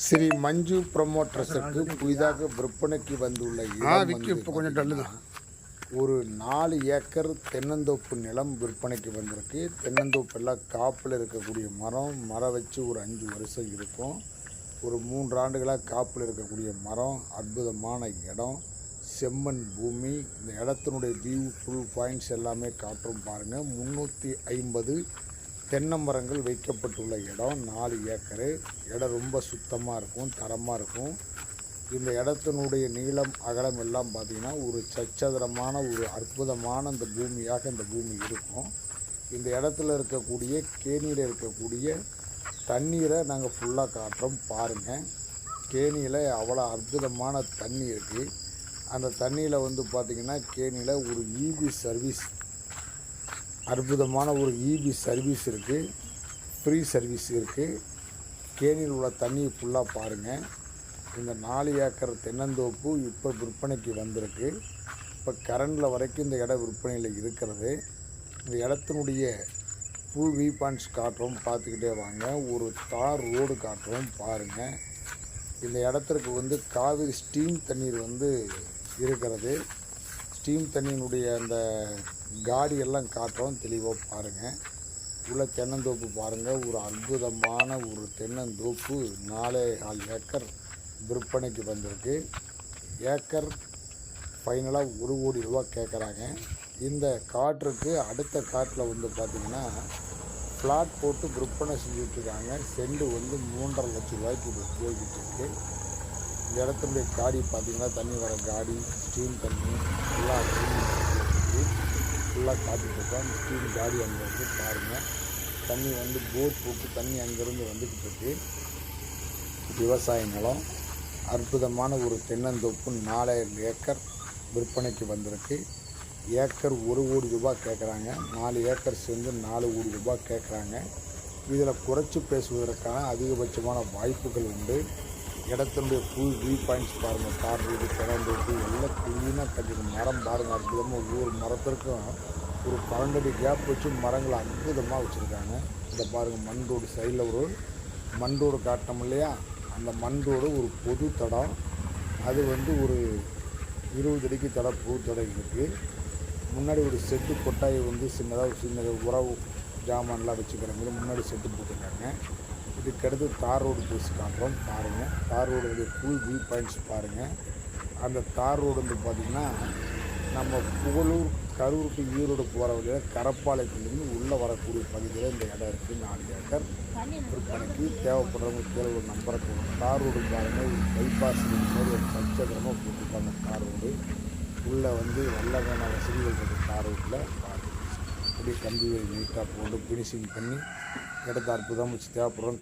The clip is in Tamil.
ஸ்ரீ மஞ்சு ப்ரமோட்டர்ஸுக்கு புதிதாக விற்பனைக்கு வந்துள்ள இடம் ஒரு 4 ஏக்கர் தென்னந்தோப்பு நிலம் விற்பனைக்கு வந்திருக்கு. தென்னந்தோப்பு எல்லாம் காப்பில் இருக்கக்கூடிய மரம் வச்சு ஒரு 5 வருஷம் இருக்கும். ஒரு 3 ஆண்டுகளாக காப்பில் இருக்கக்கூடிய மரம். அற்புதமான இடம், செம்மண் பூமி. இந்த இடத்தினுடைய வியூ ஃபுல் பாயிண்ட்ஸ் எல்லாமே காட்டுறோம் பாருங்கள். 350 தென்னை மரங்கள் வைக்கப்பட்டுள்ள இடம். 4 ஏக்கரு. இடம் ரொம்ப சுத்தமாக இருக்கும், தரமாக இருக்கும். இந்த இடத்தினுடைய நீளம் அகலம் எல்லாம் பார்த்திங்கன்னா ஒரு சச்சதரமான ஒரு அற்புதமான இந்த பூமியாக இந்த பூமி இருக்கும். இந்த இடத்துல இருக்கக்கூடிய கேணியில் இருக்கக்கூடிய தண்ணீரை நாங்கள் ஃபுல்லாக காட்டுறோம் பாருங்கள். கேணியில் அவ்வளோ அற்புதமான தண்ணி இருக்குது. அந்த தண்ணியில் வந்து பார்த்திங்கன்னா கேணியில் ஒரு ஈபி சர்வீஸ், அற்புதமான ஒரு ஈபி சர்வீஸ் இருக்குது, ஃப்ரீ சர்வீஸ் இருக்குது. கேணியில் உள்ள தண்ணியை ஃபுல்லாக பாருங்கள். இந்த 4 ஏக்கர் தென்னந்தோப்பு இப்போ விற்பனைக்கு வந்திருக்கு. இப்போ கரண்டில் வரைக்கும் இந்த இடம் விற்பனையில் இருக்கிறது. இந்த இடத்தினுடைய ஃபுல் வியூ பாயிண்ட்ஸ் காட்டுறோம், பார்த்துக்கிட்டே வாங்க. ஒரு தார் ரோடு காட்டுறோம் பாருங்கள். இந்த இடத்திற்கு வந்து காவிரி ஸ்டீம் தண்ணீர் வந்து இருக்கிறது. ஸ்டீம் தண்ணியினுடைய அந்த காடியெல்லாம் காட்டுறோம், தெளிவாக பாருங்கள். உள்ள தென்னந்தோப்பு பாருங்கள். ஒரு அற்புதமான ஒரு தென்னந்தோப்பு 4.25 ஏக்கர் விற்பனைக்கு வந்திருக்கு. ஏக்கர் ஃபைனலாக 1 கோடி ரூபா கேட்குறாங்க. இந்த காட்டுக்கு அடுத்த காட்டில் வந்து பார்த்திங்கன்னா ஃப்ளாட் போட்டு விற்பனை செஞ்சுட்ருக்காங்க. செண்டு வந்து 3.5 லட்சம் ரூபாய்க்கு இப்போ போய்கிட்டு இருக்கு. இந்த இடத்துடைய காடி பார்த்திங்கன்னா தண்ணி வர காடி, ஸ்டீம் தண்ணி ஃபுல்லாக காட்டிகிட்ருக்கோம். அந்த ஸ்டீம் காடி அங்கே வந்து பாருங்கள். தண்ணி வந்து போட் போட்டு தண்ணி அங்கேருந்து வந்துக்கிட்டு இருக்கு. விவசாய நிலம், அற்புதமான ஒரு தென்னந்தோப்பு 4 ஏக்கர் விற்பனைக்கு வந்திருக்கு. ஏக்கர் 1 கோடி ரூபா கேட்குறாங்க. 4 ஏக்கர் சேர்ந்து 4 கோடி ரூபா கேட்குறாங்க. இதில் குறைச்சி பேசுவதற்கான அதிகபட்சமான வாய்ப்புகள் உண்டு. இடத்தினுடைய ஃபுல் வியூ பாயிண்ட்ஸ் பாருங்கள். தார் வீடு, தென்னந்தோப்பு எல்லாம் க்ளீனாக கட்டிடும். மரம் பாருங்கள், அற்புதமாக ஒவ்வொரு மரத்திற்கும் ஒரு 12 அடி கேப் வச்சு மரங்களை அற்புதமாக வச்சுருக்காங்க. இதை பாருங்கள், மண் ரோடு சைடில் ஒரு மண் ரோடு காட்டினோம் இல்லையா, அந்த மண் ரோடு ஒரு பொது தடம். அது வந்து ஒரு 20 அடிக்கு பொது தடம் இருக்குது. முன்னாடி ஒரு செட்டு கொட்டாயை வந்து சின்ன உறவு ஜாமான்லாம் வச்சுக்கிறாங்க. முன்னாடி செட்டு போட்டுருக்காங்க. இதுக்கடுத்து தார் ரோடு பேசி காட்டுறோம் பாருங்கள். தார் ரோடு ஃபுல் வியூ பாயிண்ட்ஸ் பாருங்கள். அந்த தார் ரோடு வந்து பார்த்திங்கன்னா நம்ம புகழூர், கரூருக்கு, ஈரோடு போகிற வழியில் கரப்பாளையத்துலேருந்து உள்ளே வரக்கூடிய பகுதியில் இந்த இடம் இருக்குது. 4 ஏக்கர் விற்பனைக்கு. தேவைப்படுறவங்க கீழே ஒரு நம்பரை போகணும். தார் ரோடு பாருங்கள். ஒரு பைபாஸ் மாதிரி ஒரு சச்சகரமாக போட்டுருப்பாங்க. தார் ரோடு உள்ளே வந்து வல்லதான வசதிகள் இருக்குது. தார் ரோட்டில் பாருங்கள். அப்படியே கம்பி நீட்டாக போட்டு ஃபினிஷிங் பண்ணி இடத்த அற்புதமாக வச்சு தேவைப்படுறோம்.